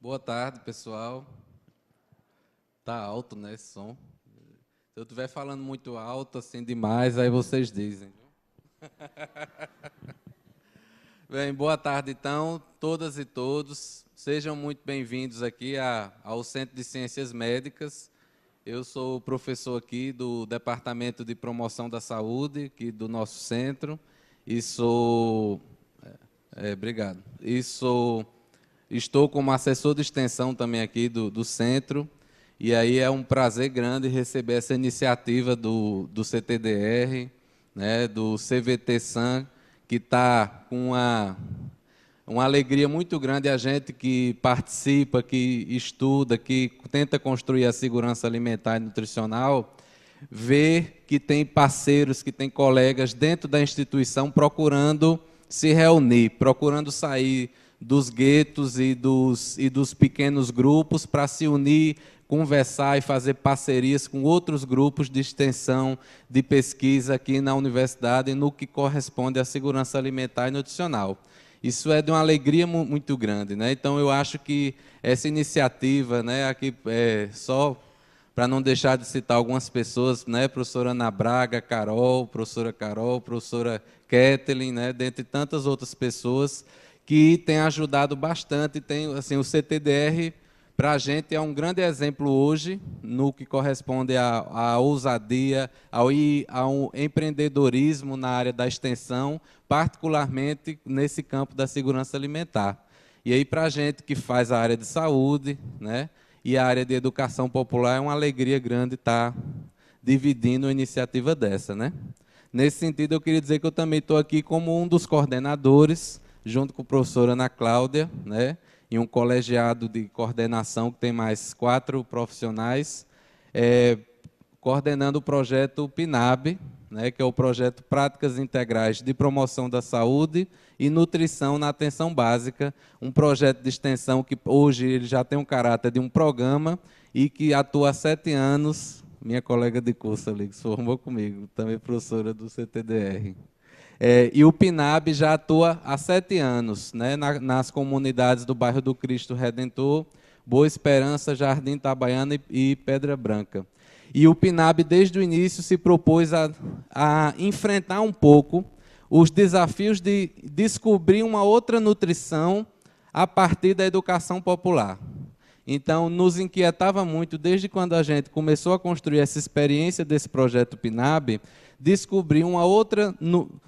Boa tarde, pessoal. Tá alto, né, esse som? Se eu estiver falando muito alto, assim, demais, aí vocês dizem. Bem, boa tarde, então, todas e todos. Sejam muito bem-vindos aqui ao Centro de Ciências Médicas. Eu sou o professor aqui do Departamento de Promoção da Saúde, aqui do nosso centro, e sou... obrigado. Estou como assessor de extensão também aqui do centro, e aí é um prazer grande receber essa iniciativa do CTDR, né, do CVT-SAN, que está com uma alegria muito grande a gente que participa, que estuda, que tenta construir a segurança alimentar e nutricional, ver que tem parceiros, que tem colegas dentro da instituição procurando se reunir, procurando sair dos guetos e dos pequenos grupos para se unir, conversar e fazer parcerias com outros grupos de extensão, de pesquisa aqui na universidade no que corresponde à segurança alimentar e nutricional. Isso é de uma alegria muito grande, né? Então, eu acho que essa iniciativa, né, aqui só para não deixar de citar algumas pessoas, né, professora Ana Braga, professora Kathleen, né, dentre tantas outras pessoas que têm ajudado bastante. Tem, assim, o CTDR, para a gente, é um grande exemplo hoje no que corresponde à ousadia, ao empreendedorismo na área da extensão, particularmente nesse campo da segurança alimentar. E aí, para a gente que faz a área de saúde, né, e a área de educação popular, é uma alegria grande estar dividindo uma iniciativa dessa, né? Nesse sentido, eu queria dizer que eu também estou aqui como um dos coordenadores, junto com a professora Ana Cláudia, né, e um colegiado de coordenação que tem mais 4 profissionais, coordenando o projeto PNAB, né, que é o projeto Práticas Integrais de Promoção da Saúde e Nutrição na Atenção Básica, um projeto de extensão que hoje ele já tem um caráter de um programa e que atua há 7 anos, minha colega de curso ali, que se formou comigo, também professora do CTDR. E o PNAB já atua há 7 anos, né, nas comunidades do bairro do Cristo Redentor, Boa Esperança, Jardim Itabaiana e Pedra Branca. E o PNAB, desde o início, se propôs a enfrentar um pouco os desafios de descobrir uma outra nutrição a partir da educação popular. Então, nos inquietava muito, desde quando a gente começou a construir essa experiência desse projeto PNAB, descobrir uma outra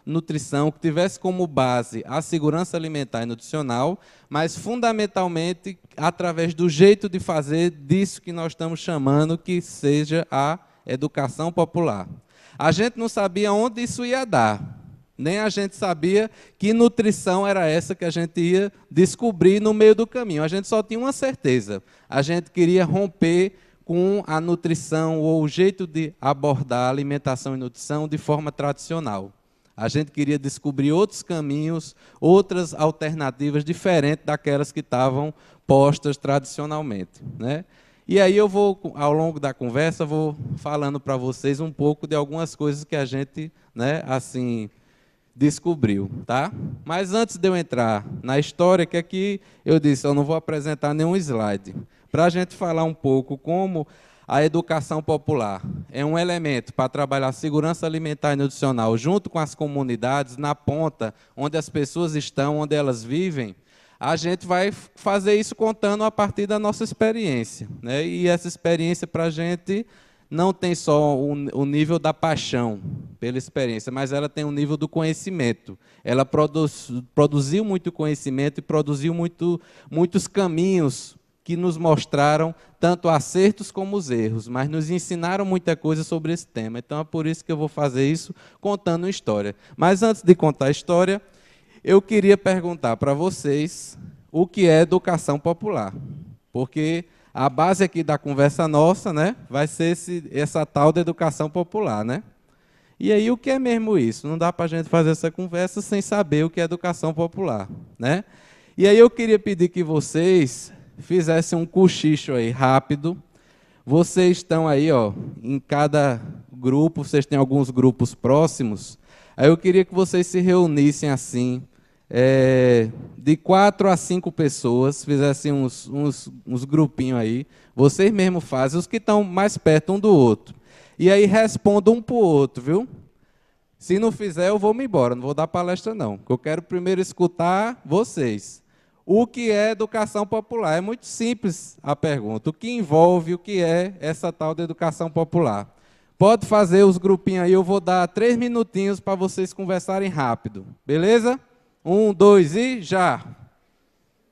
nutrição que tivesse como base a segurança alimentar e nutricional, mas, fundamentalmente, através do jeito de fazer disso que nós estamos chamando que seja a educação popular. A gente não sabia onde isso ia dar. Nem a gente sabia que nutrição era essa que a gente ia descobrir no meio do caminho. A gente só tinha uma certeza. A gente queria romper com a nutrição ou o jeito de abordar a alimentação e nutrição de forma tradicional. A gente queria descobrir outros caminhos, outras alternativas diferentes daquelas que estavam postas tradicionalmente, né? E aí eu vou, ao longo da conversa, vou falando para vocês um pouco de algumas coisas que a gente, né, assim, descobriu, tá? Mas antes de eu entrar na história, que aqui eu disse, eu não vou apresentar nenhum slide, para a gente falar um pouco como a educação popular é um elemento para trabalhar segurança alimentar e nutricional junto com as comunidades, na ponta, onde as pessoas estão, onde elas vivem. A gente vai fazer isso contando a partir da nossa experiência, né? E essa experiência, para a gente, não tem só o nível da paixão pela experiência, mas ela tem um nível do conhecimento. Ela produziu muito conhecimento e produziu muitos caminhos que nos mostraram tanto acertos como os erros, mas nos ensinaram muita coisa sobre esse tema. Então, é por isso que eu vou fazer isso contando uma história. Mas, antes de contar a história, eu queria perguntar para vocês o que é educação popular. Porque a base aqui da conversa nossa, né, vai ser essa tal da educação popular, né? E aí, o que é mesmo isso? Não dá para a gente fazer essa conversa sem saber o que é educação popular, né? E aí eu queria pedir que vocês fizessem um cochicho aí rápido. Vocês estão aí, ó, em cada grupo, vocês têm alguns grupos próximos. Aí eu queria que vocês se reunissem assim, de 4 a 5 pessoas, fizessem uns grupinhos aí, vocês mesmos fazem, os que estão mais perto um do outro. E aí respondam um para o outro, viu? Se não fizer, eu vou me embora, não vou dar palestra não, porque eu quero primeiro escutar vocês. O que é educação popular? É muito simples a pergunta. O que envolve, o que é essa tal de educação popular? Pode fazer os grupinhos aí, eu vou dar 3 minutinhos para vocês conversarem rápido. Beleza? 1, 2 e já.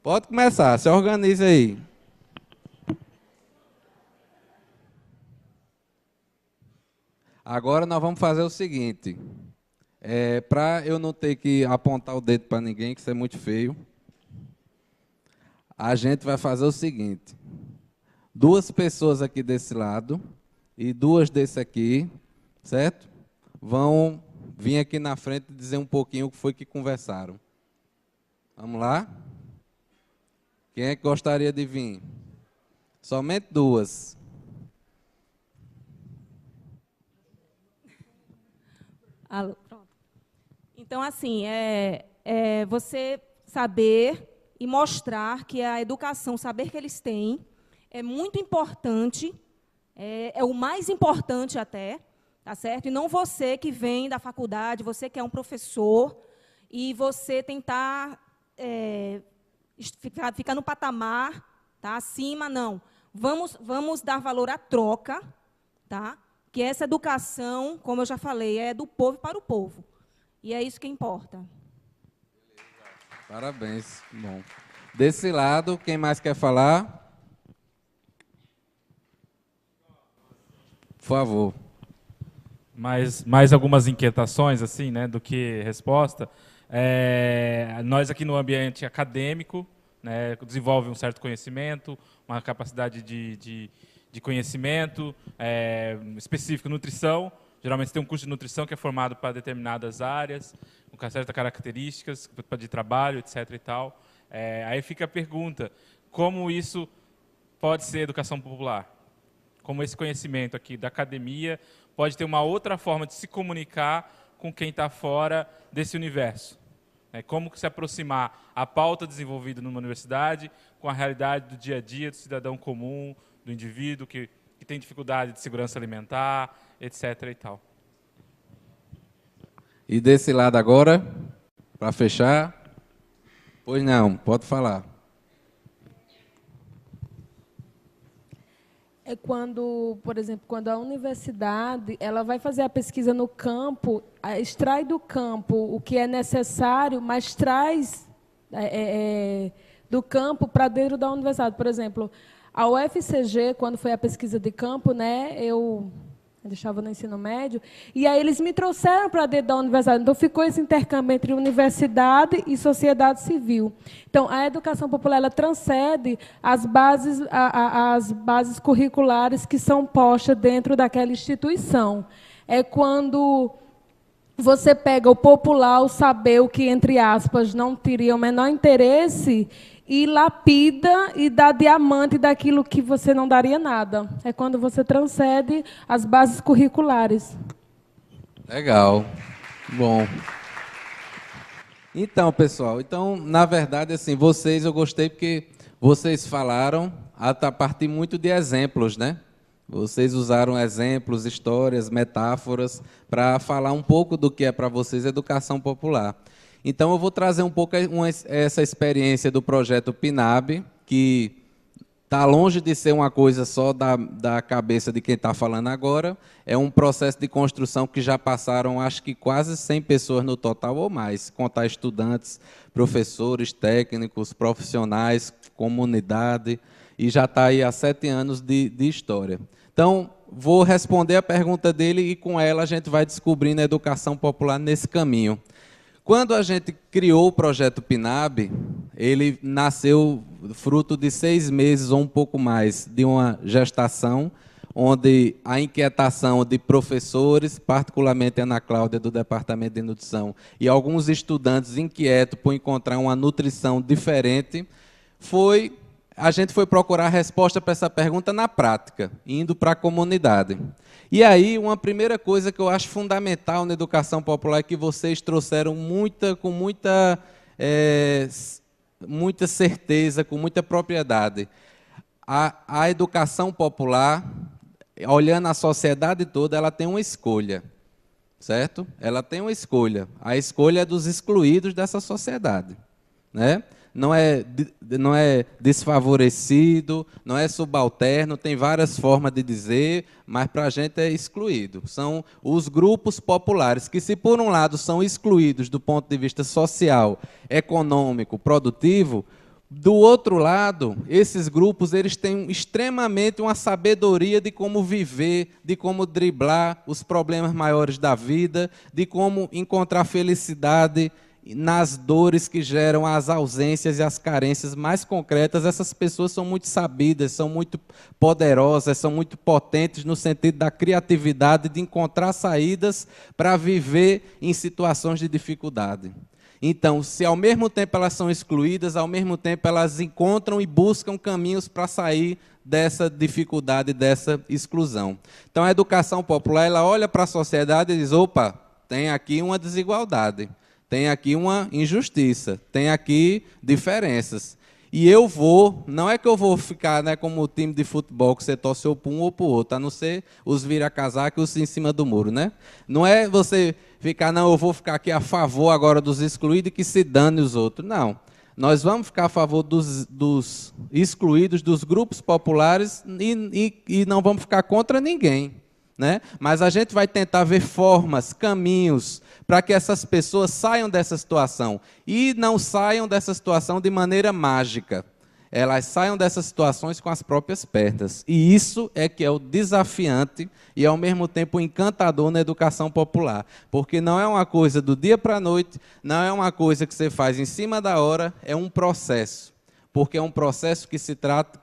Pode começar, se organize aí. Agora nós vamos fazer o seguinte. Para eu não ter que apontar o dedo para ninguém, que isso é muito feio. A gente vai fazer o seguinte. 2 pessoas aqui desse lado e 2 desse aqui, certo? Vão vir aqui na frente e dizer um pouquinho o que foi que conversaram. Vamos lá? Quem é que gostaria de vir? Somente 2. Alô, pronto. Então, assim, você saber e mostrar que a educação, o saber que eles têm, é muito importante, é o mais importante até, tá certo? E não você que vem da faculdade, você que é um professor, e você tentar ficar no patamar, tá, acima, não. Vamos dar valor à troca, tá? Que essa educação, como eu já falei, é do povo para o povo. E é isso que importa. Parabéns. Bom. Desse lado, quem mais quer falar? Por favor. Mais algumas inquietações, assim, né, do que resposta. Nós aqui no ambiente acadêmico, né, desenvolve um certo conhecimento, uma capacidade de conhecimento específico, nutrição. Geralmente tem um curso de nutrição que é formado para determinadas áreas, com certas características de trabalho, etc. e tal. Aí fica a pergunta, como isso pode ser educação popular? Como esse conhecimento aqui da academia pode ter uma outra forma de se comunicar com quem está fora desse universo? Como se aproximar a pauta desenvolvida numa universidade com a realidade do dia a dia do cidadão comum, do indivíduo que tem dificuldade de segurança alimentar, etc. e tal. E desse lado agora, para fechar? Pois não, pode falar. É quando, por exemplo, quando a universidade ela vai fazer a pesquisa no campo, extrai do campo o que é necessário, mas traz do campo para dentro da universidade. Por exemplo, a UFCG, quando foi a pesquisa de campo, né, eu deixava no ensino médio, e aí eles me trouxeram para dentro da universidade. Então, ficou esse intercâmbio entre universidade e sociedade civil. Então, a educação popular ela transcende as bases curriculares que são postas dentro daquela instituição. É quando você pega o popular, o saber, o que, entre aspas, não teria o menor interesse, e lapida e dá diamante daquilo que você não daria nada. É quando você transcende as bases curriculares. Legal. Bom. Então, pessoal, na verdade, assim, eu gostei porque vocês falaram a partir muito de exemplos, né? Vocês usaram exemplos, histórias, metáforas para falar um pouco do que é para vocês educação popular. Então, eu vou trazer um pouco essa experiência do projeto PNAB, que está longe de ser uma coisa só da cabeça de quem está falando agora. É um processo de construção que já passaram, acho que quase 100 pessoas no total ou mais, contar estudantes, professores, técnicos, profissionais, comunidade, e já está aí há 7 anos de história. Então, vou responder a pergunta dele e, com ela, a gente vai descobrindo a educação popular nesse caminho. Quando a gente criou o projeto PNAB, ele nasceu fruto de 6 meses ou um pouco mais de uma gestação, onde a inquietação de professores, particularmente a Ana Cláudia, do Departamento de Nutrição, e alguns estudantes inquietos por encontrar uma nutrição diferente, a gente foi procurar a resposta para essa pergunta na prática, indo para a comunidade. E aí, uma primeira coisa que eu acho fundamental na educação popular é que vocês trouxeram com muita muita certeza, com muita propriedade. A educação popular, olhando a sociedade toda, ela tem uma escolha, certo? Ela tem uma escolha. A escolha é dos excluídos dessa sociedade, né? Não é desfavorecido, não é subalterno, tem várias formas de dizer, mas para a gente é excluído. São os grupos populares, que se por um lado são excluídos do ponto de vista social, econômico, produtivo, do outro lado, esses grupos eles têm extremamente uma sabedoria de como viver, de como driblar os problemas maiores da vida, de como encontrar felicidade nas dores que geram as ausências e as carências mais concretas. Essas pessoas são muito sabidas, são muito poderosas, são muito potentes no sentido da criatividade, de encontrar saídas para viver em situações de dificuldade. Então, se ao mesmo tempo elas são excluídas, ao mesmo tempo elas encontram e buscam caminhos para sair dessa dificuldade, dessa exclusão. Então, a educação popular, ela olha para a sociedade e diz, opa, tem aqui uma desigualdade. Tem aqui uma injustiça, tem aqui diferenças. E não é que eu vou ficar, né, como o time de futebol, que você torce ou para um ou para o outro, a não ser os vira-casaca e os em cima do muro, né? Não é você ficar, não, eu vou ficar aqui a favor agora dos excluídos e que se dane os outros. Não. Nós vamos ficar a favor dos excluídos, dos grupos populares e não vamos ficar contra ninguém, né? Mas a gente vai tentar ver formas, caminhos, para que essas pessoas saiam dessa situação. E não saiam dessa situação de maneira mágica. Elas saiam dessas situações com as próprias pernas. E isso é que é o desafiante e, ao mesmo tempo, encantador na educação popular. Porque não é uma coisa do dia para a noite, não é uma coisa que você faz em cima da hora, é um processo. Porque é um processo que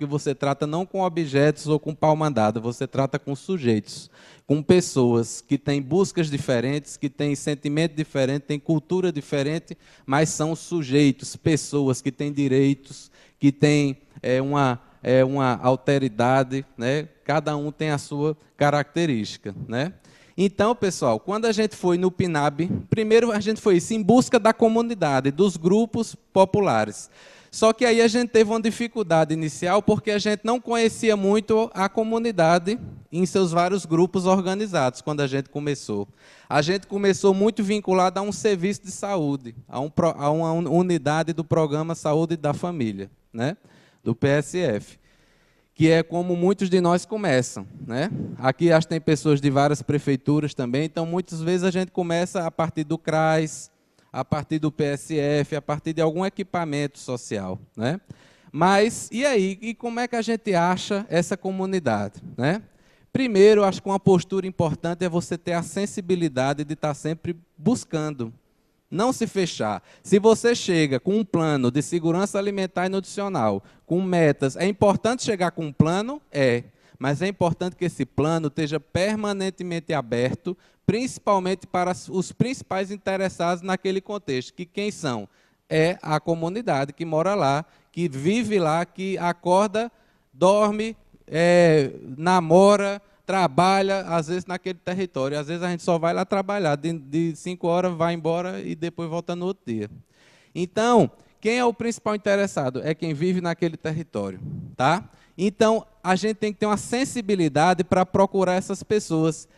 você trata não com objetos ou com pau-mandado, você trata com sujeitos, com pessoas que têm buscas diferentes, que têm sentimento diferente, têm cultura diferente, mas são sujeitos, pessoas que têm direitos, que têm uma alteridade, né? Cada um tem a sua característica, né? Então, pessoal, quando a gente foi no PNAB, primeiro a gente foi isso, em busca da comunidade, dos grupos populares. Só que aí a gente teve uma dificuldade inicial porque a gente não conhecia muito a comunidade em seus vários grupos organizados quando a gente começou. A gente começou muito vinculado a um serviço de saúde, a uma unidade do Programa Saúde da Família, né? Do PSF, que é como muitos de nós começam, né? Aqui acho que tem pessoas de várias prefeituras também, então muitas vezes a gente começa a partir do CRAS, a partir do PSF, a partir de algum equipamento social, né? Mas, e aí? E como é que a gente acha essa comunidade, né? Primeiro, acho que uma postura importante é você ter a sensibilidade de estar sempre buscando, não se fechar. Se você chega com um plano de segurança alimentar e nutricional, com metas, é importante chegar com um plano? Mas é importante que esse plano esteja permanentemente aberto, principalmente para os principais interessados naquele contexto, que quem são? É a comunidade que mora lá, que vive lá, que acorda, dorme, namora, trabalha, às vezes naquele território. Às vezes a gente só vai lá trabalhar, de 5 horas vai embora e depois volta no outro dia. Então, quem é o principal interessado? É quem vive naquele território, tá? Então, a gente tem que ter uma sensibilidade para procurar essas pessoas.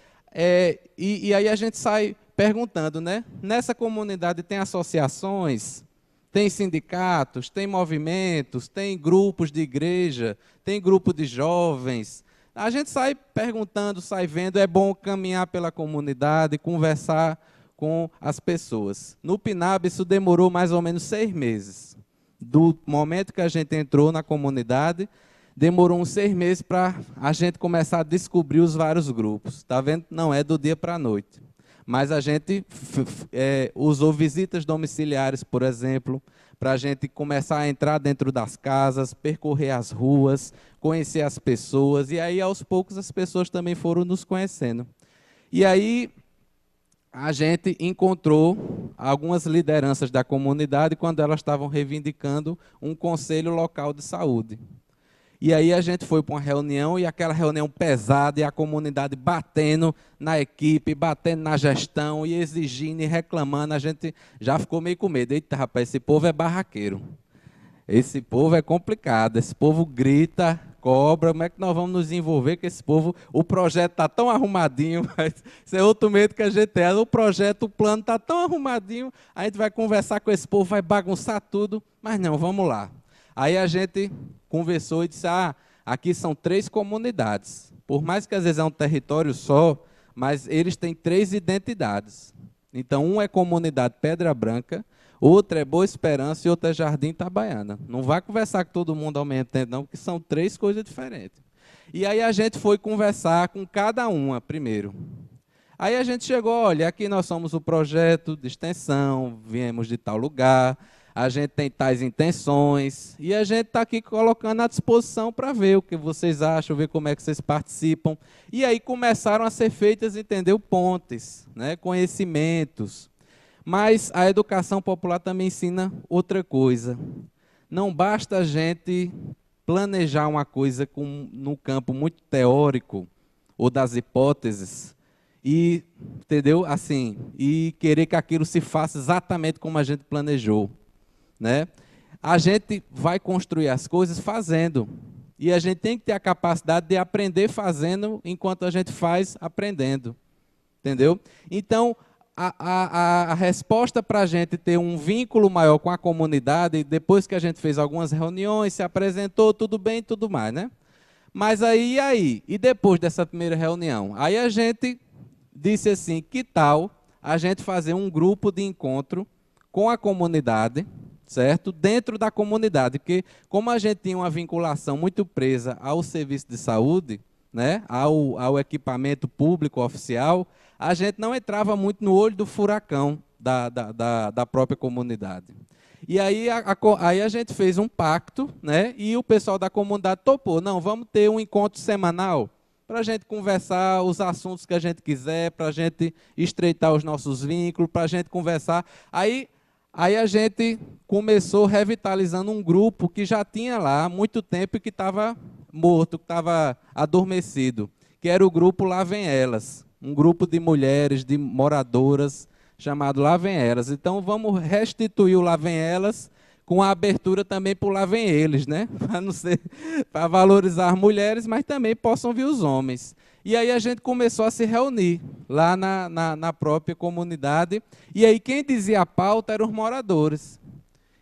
E aí a gente sai perguntando, né? Nessa comunidade tem associações, tem sindicatos, tem movimentos, tem grupos de igreja, tem grupo de jovens. A gente sai perguntando, sai vendo, é bom caminhar pela comunidade, conversar com as pessoas. No PNAB, isso demorou mais ou menos 6 meses. Do momento que a gente entrou na comunidade, demorou uns 6 meses para a gente começar a descobrir os vários grupos. Está vendo? Não é do dia para a noite. Mas a gente usou visitas domiciliares, por exemplo, para a gente começar a entrar dentro das casas, percorrer as ruas, conhecer as pessoas. E aí, aos poucos, as pessoas também foram nos conhecendo. E aí, a gente encontrou algumas lideranças da comunidade quando elas estavam reivindicando um conselho local de saúde. E aí a gente foi para uma reunião, e aquela reunião pesada, e a comunidade batendo na equipe, batendo na gestão, e exigindo e reclamando. A gente já ficou meio com medo. Eita, rapaz, esse povo é barraqueiro. Esse povo é complicado, esse povo grita, cobra, como é que nós vamos nos envolver com esse povo? O projeto está tão arrumadinho, mas esse é outro medo que a gente tem. O projeto, o plano está tão arrumadinho, a gente vai conversar com esse povo, vai bagunçar tudo, mas não, vamos lá. Aí a gente conversou e disse, aqui são 3 comunidades. Por mais que às vezes é um território só, mas eles têm 3 identidades. Então, um é comunidade Pedra Branca, outra é Boa Esperança e outra é Jardim Itabaiana. Não vai conversar com todo mundo ao mesmo tempo, não, porque são 3 coisas diferentes. E aí a gente foi conversar com cada uma primeiro. Aí a gente chegou, olha, aqui nós somos o projeto de extensão, viemos de tal lugar, a gente tem tais intenções, e a gente está aqui colocando à disposição para ver o que vocês acham, ver como é que vocês participam. E aí começaram a ser feitas, entendeu, pontes, né, conhecimentos. Mas a educação popular também ensina outra coisa. Não basta a gente planejar uma coisa no campo muito teórico, ou das hipóteses, e, entendeu, assim, e querer que aquilo se faça exatamente como a gente planejou. Né? A gente vai construir as coisas fazendo, e a gente tem que ter a capacidade de aprender fazendo, enquanto a gente faz aprendendo, entendeu? Então, a resposta para a gente ter um vínculo maior com a comunidade, depois que a gente fez algumas reuniões, se apresentou, tudo bem, tudo mais, né? Mas aí, e depois dessa primeira reunião? Aí a gente disse assim, que tal a gente fazer um grupo de encontro com a comunidade, certo? Dentro da comunidade, porque como a gente tinha uma vinculação muito presa ao serviço de saúde, né, ao equipamento público oficial, a gente não entrava muito no olho do furacão da própria comunidade. E aí a gente fez um pacto, né, e o pessoal da comunidade topou, não, vamos ter um encontro semanal, para a gente conversar os assuntos que a gente quiser, para a gente estreitar os nossos vínculos, para a gente conversar. Aí a gente começou revitalizando um grupo que já tinha lá há muito tempo e que estava morto, que estava adormecido, que era o grupo Lá Vem Elas, um grupo de mulheres, de moradoras, chamado Lá Vem Elas. Então, vamos restituir o Lá Vem Elas, com a abertura também para o Lá Vem Eles, né? Para valorizar as mulheres, mas também possam vir os homens. E aí a gente começou a se reunir lá na própria comunidade. E aí quem dizia a pauta eram os moradores.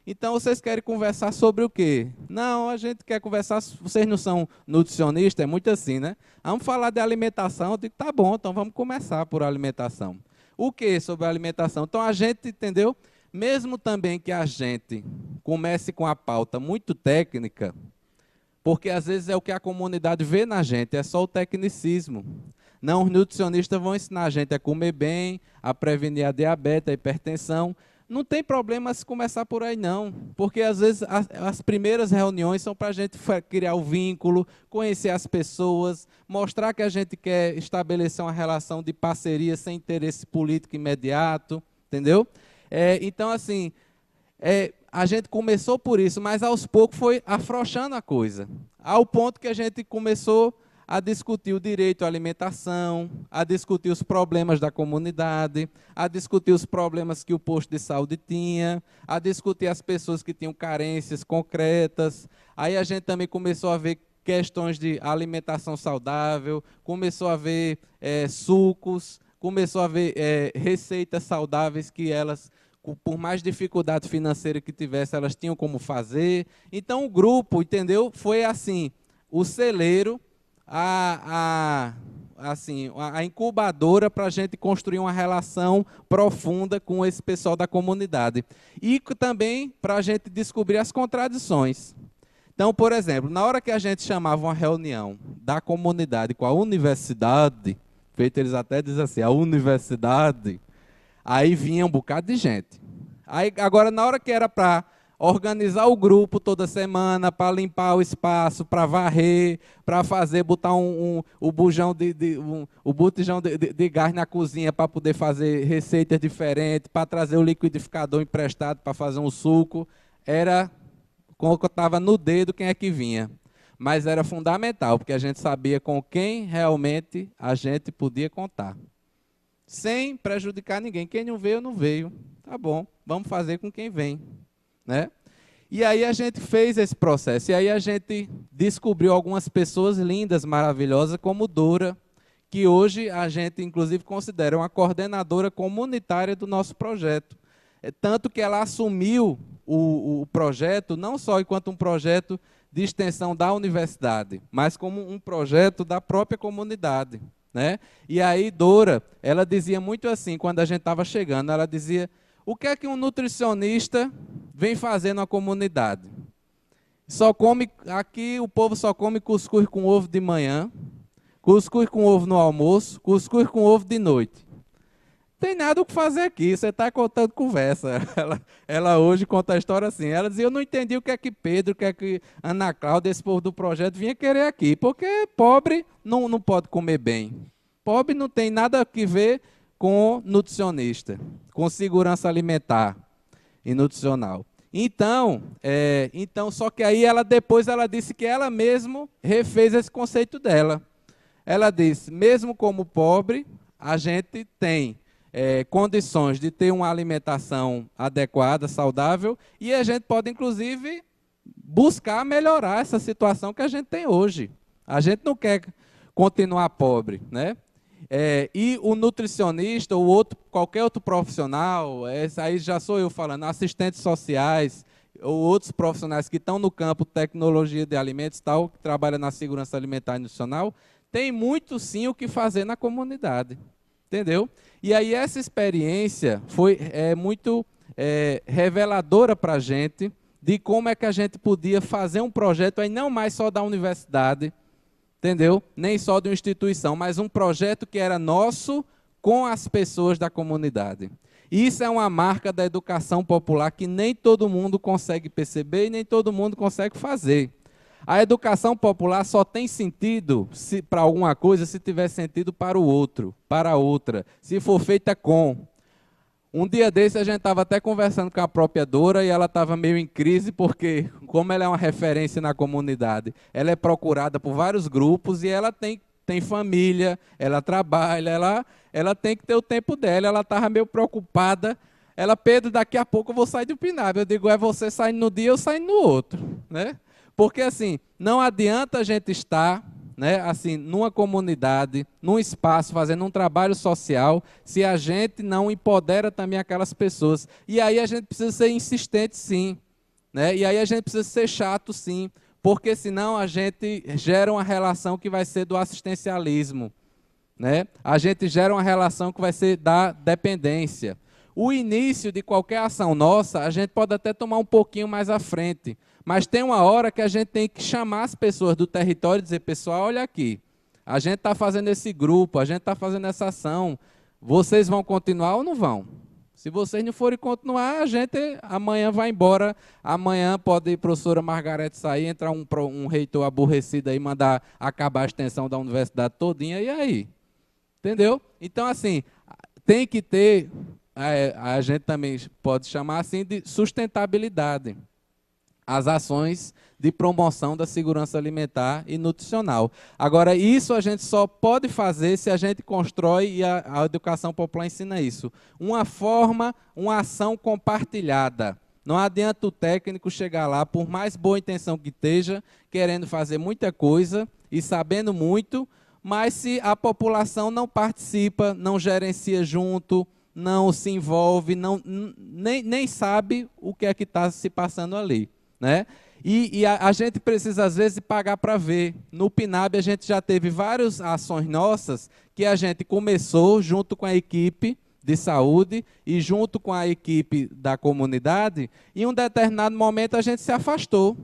Então, vocês querem conversar sobre o quê? Não, a gente quer conversar, vocês não são nutricionistas, é muito assim, né? Vamos falar de alimentação, eu digo, tá bom, então vamos começar por alimentação. O que sobre a alimentação? Então, a gente, entendeu? Mesmo também que a gente comece com a pauta muito técnica, porque às vezes é o que a comunidade vê na gente, é só o tecnicismo. Não, os nutricionistas vão ensinar a gente a comer bem, a prevenir a diabetes, a hipertensão. Não tem problema se começar por aí, não. Porque às vezes as primeiras reuniões são para a gente criar o vínculo, conhecer as pessoas, mostrar que a gente quer estabelecer uma relação de parceria sem interesse político imediato, entendeu? Então, assim, a gente começou por isso, mas aos poucos foi afrouxando a coisa, ao ponto que a gente começou a discutir o direito à alimentação, a discutir os problemas da comunidade, a discutir os problemas que o posto de saúde tinha, a discutir as pessoas que tinham carências concretas. Aí a gente também começou a ver questões de alimentação saudável, começou a ver sucos, começou a ver receitas saudáveis que elas, por mais dificuldade financeira que tivesse, elas tinham como fazer. Então, o grupo, entendeu? Foi assim, o celeiro, a incubadora para a gente construir uma relação profunda com esse pessoal da comunidade. E também para a gente descobrir as contradições. Então, por exemplo, na hora que a gente chamava uma reunião da comunidade com a universidade, feito eles até dizem assim, a universidade, aí vinha um bocado de gente. Aí, agora, na hora que era para organizar o grupo toda semana, para limpar o espaço, para varrer, para botar o botijão de gás na cozinha para poder fazer receitas diferentes, para trazer o liquidificador emprestado para fazer um suco, era, como eu estava no dedo, quem é que vinha. mas era fundamental, porque a gente sabia com quem realmente a gente podia contar. Sem prejudicar ninguém. Quem não veio, não veio. Tá bom, vamos fazer com quem vem, né? E aí a gente fez esse processo. E aí a gente descobriu algumas pessoas lindas, maravilhosas, como Dora, que hoje a gente, inclusive, considera uma coordenadora comunitária do nosso projeto. Tanto que ela assumiu o projeto, não só enquanto um projeto de extensão da universidade, mas como um projeto da própria comunidade, né? E aí Dora, ela dizia muito assim, quando a gente estava chegando, ela dizia: o que é que um nutricionista vem fazer na comunidade? Só come, aqui o povo só come cuscuz com ovo de manhã, cuscuz com ovo no almoço, cuscuz com ovo de noite. Tem nada o que fazer aqui, você está contando conversa. Ela hoje conta a história assim. Ela dizia: eu não entendi o que é que Pedro, o que é que Ana Cláudia, esse povo do projeto, vinha querer aqui. Porque pobre não pode comer bem. Pobre não tem nada a ver com nutricionista, com segurança alimentar e nutricional. Então, só que aí depois ela disse que ela mesma refez esse conceito dela. Ela disse: mesmo como pobre, a gente tem condições de ter uma alimentação adequada, saudável, e a gente pode, inclusive, buscar melhorar essa situação que a gente tem hoje. A gente não quer continuar pobre, né? E o nutricionista ou qualquer outro profissional, aí já sou eu falando, assistentes sociais ou outros profissionais que estão no campo de tecnologia de alimentos, tal, que trabalham na segurança alimentar e nutricional, tem muito sim o que fazer na comunidade. Entendeu? E aí essa experiência foi muito reveladora para a gente de como é que a gente podia fazer um projeto aí não mais só da universidade, entendeu? Nem só de uma instituição, mas um projeto que era nosso com as pessoas da comunidade. Isso é uma marca da educação popular que nem todo mundo consegue perceber e nem todo mundo consegue fazer. A educação popular só tem sentido para alguma coisa se tiver sentido para o outro, para a outra, se for feita com. Um dia desse a gente estava até conversando com a própria Dora e ela estava meio em crise porque, como ela é uma referência na comunidade, ela é procurada por vários grupos e ela tem família, ela trabalha, ela tem que ter o tempo dela, ela estava meio preocupada. Ela: Pedro, daqui a pouco eu vou sair do Pinab. Eu digo: é você saindo no dia, eu saindo no outro, né? Porque, assim, não adianta a gente estar, né, assim, numa comunidade, num espaço, fazendo um trabalho social, se a gente não empodera também aquelas pessoas. E aí a gente precisa ser insistente, sim, né? E aí a gente precisa ser chato, sim, porque senão a gente gera uma relação que vai ser do assistencialismo, né? A gente gera uma relação que vai ser da dependência. O início de qualquer ação nossa, a gente pode até tomar um pouquinho mais à frente, mas tem uma hora que a gente tem que chamar as pessoas do território e dizer: pessoal, olha aqui, a gente está fazendo esse grupo, a gente está fazendo essa ação, vocês vão continuar ou não vão? Se vocês não forem continuar, a gente amanhã vai embora, amanhã pode a professora Margarete sair, entrar um reitor aborrecido aí, mandar acabar a extensão da universidade todinha, e aí? Entendeu? Então, assim, tem que ter, a gente também pode chamar assim de sustentabilidade, as ações de promoção da segurança alimentar e nutricional. Agora, isso a gente só pode fazer se a gente constrói, e a educação popular ensina isso, uma ação compartilhada. Não adianta o técnico chegar lá, por mais boa intenção que esteja, querendo fazer muita coisa e sabendo muito, mas se a população não participa, não gerencia junto, não se envolve, nem sabe o que é que está se passando ali, né? E a gente precisa, às vezes, pagar para ver. No Pinab, a gente já teve várias ações nossas que a gente começou junto com a equipe de saúde e junto com a equipe da comunidade, e em um determinado momento a gente se afastou,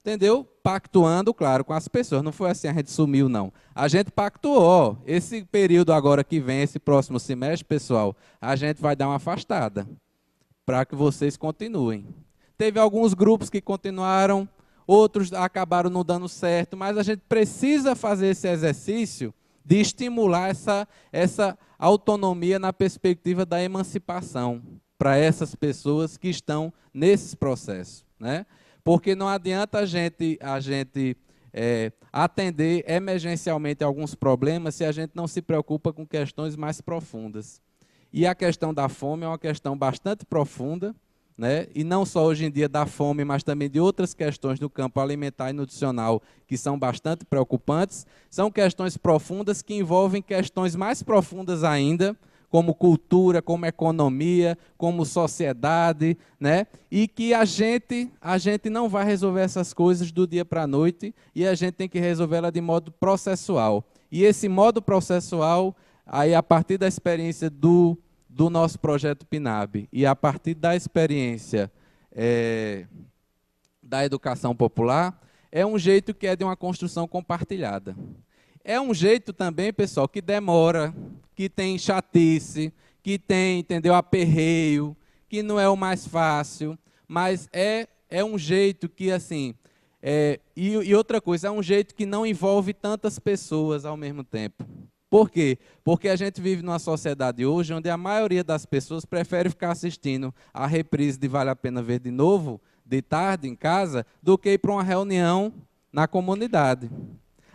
entendeu? Pactuando, claro, com as pessoas. Não foi assim, a gente sumiu, não. A gente pactuou. Esse período agora que vem, esse próximo semestre, pessoal, a gente vai dar uma afastada para que vocês continuem. Teve alguns grupos que continuaram, outros acabaram não dando certo, mas a gente precisa fazer esse exercício de estimular essa autonomia na perspectiva da emancipação para essas pessoas que estão nesses processos, né? Porque não adianta a gente atender emergencialmente alguns problemas se a gente não se preocupa com questões mais profundas. E a questão da fome é uma questão bastante profunda, né? E não só hoje em dia da fome, mas também de outras questões no campo alimentar e nutricional que são bastante preocupantes. São questões profundas que envolvem questões mais profundas ainda, como cultura, como economia, como sociedade, né? E que a gente não vai resolver essas coisas do dia para a noite e a gente tem que resolvê-la de modo processual. E esse modo processual, aí a partir da experiência do nosso projeto PNAB e a partir da experiência da educação popular, é um jeito que é de uma construção compartilhada. É um jeito também, pessoal, que demora, que tem chatice, que tem, entendeu, aperreio, que não é o mais fácil, mas é um jeito que, assim, e outra coisa, é um jeito que não envolve tantas pessoas ao mesmo tempo. Por quê? Porque a gente vive numa sociedade hoje onde a maioria das pessoas prefere ficar assistindo a reprise de Vale a Pena Ver de Novo, de tarde, em casa, do que ir para uma reunião na comunidade.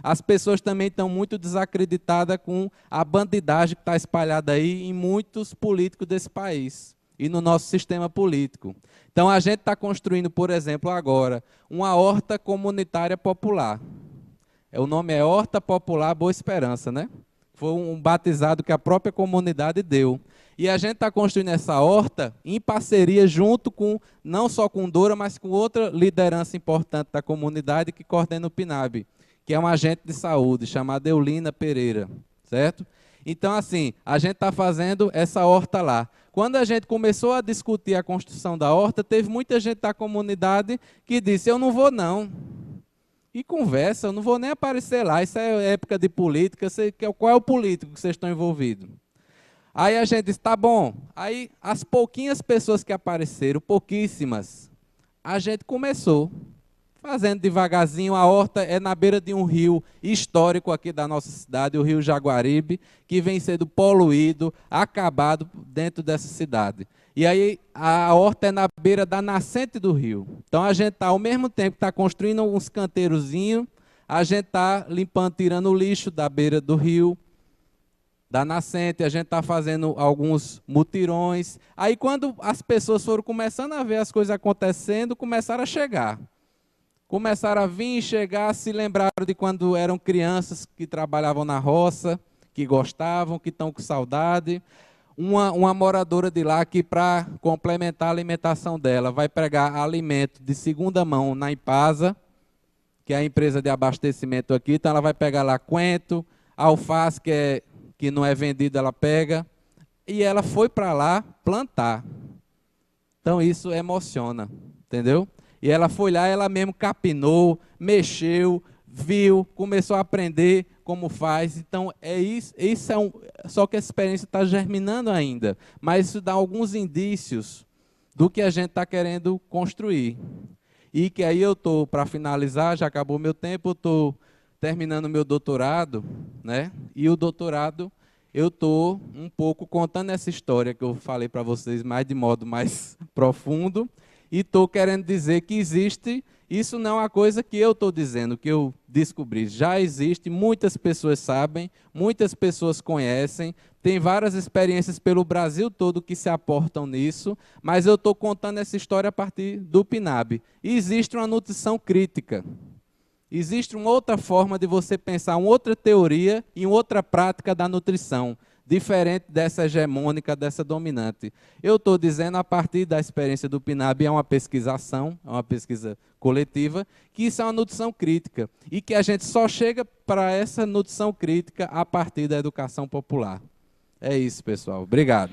As pessoas também estão muito desacreditadas com a bandidagem que está espalhada aí em muitos políticos desse país e no nosso sistema político. Então, a gente está construindo, por exemplo, agora, uma horta comunitária popular. O nome é Horta Popular Boa Esperança, né? Foi um batizado que a própria comunidade deu. E a gente está construindo essa horta em parceria junto com, não só com Dora, mas com outra liderança importante da comunidade que coordena o PNAB, que é um agente de saúde, chamada Eulina Pereira, certo? Então, assim, a gente está fazendo essa horta lá. Quando a gente começou a discutir a construção da horta, teve muita gente da comunidade que disse, eu não vou não. E conversa, eu não vou nem aparecer lá, isso é época de política, qual é o político que vocês estão envolvidos? Aí a gente disse, tá bom. Aí as pouquinhas pessoas que apareceram, pouquíssimas, a gente começou, fazendo devagarzinho. A horta é na beira de um rio histórico aqui da nossa cidade, o rio Jaguaribe, que vem sendo poluído, acabado dentro dessa cidade. E aí a horta é na beira da nascente do rio. Então a gente está, ao mesmo tempo que está construindo uns canteirozinhos, a gente está limpando, tirando o lixo da beira do rio, da nascente, a gente está fazendo alguns mutirões. Aí quando as pessoas foram começando a ver as coisas acontecendo, começaram a chegar. Começaram a vir, chegar, se lembraram de quando eram crianças que trabalhavam na roça, que gostavam, que estão com saudade. Uma moradora de lá que, para complementar a alimentação dela, vai pegar alimento de segunda mão na Impasa, que é a empresa de abastecimento aqui. Então, ela vai pegar lá coentro, alface, que não é vendida, ela pega. E ela foi para lá plantar. Então, isso emociona, entendeu? E ela foi lá, ela mesmo capinou, mexeu, viu, começou a aprender como faz. Então, só que a experiência está germinando ainda, mas isso dá alguns indícios do que a gente está querendo construir. E que aí eu estou, para finalizar, já acabou meu tempo, eu estou terminando meu doutorado, né? E o doutorado, eu estou um pouco contando essa história que eu falei para vocês, mais de modo mais profundo, e estou querendo dizer que existe. Isso não é uma coisa que eu estou dizendo, que eu descobri. Já existe, muitas pessoas sabem, muitas pessoas conhecem, tem várias experiências pelo Brasil todo que se aportam nisso, mas eu estou contando essa história a partir do PNAB. E existe uma nutrição crítica. Existe uma outra forma de você pensar, uma outra teoria e uma outra prática da nutrição, diferente dessa hegemônica, dessa dominante. Eu estou dizendo, a partir da experiência do PNAB, é uma pesquisação, é uma pesquisa coletiva, que isso é uma nutrição crítica, e que a gente só chega para essa nutrição crítica a partir da educação popular. É isso, pessoal. Obrigado.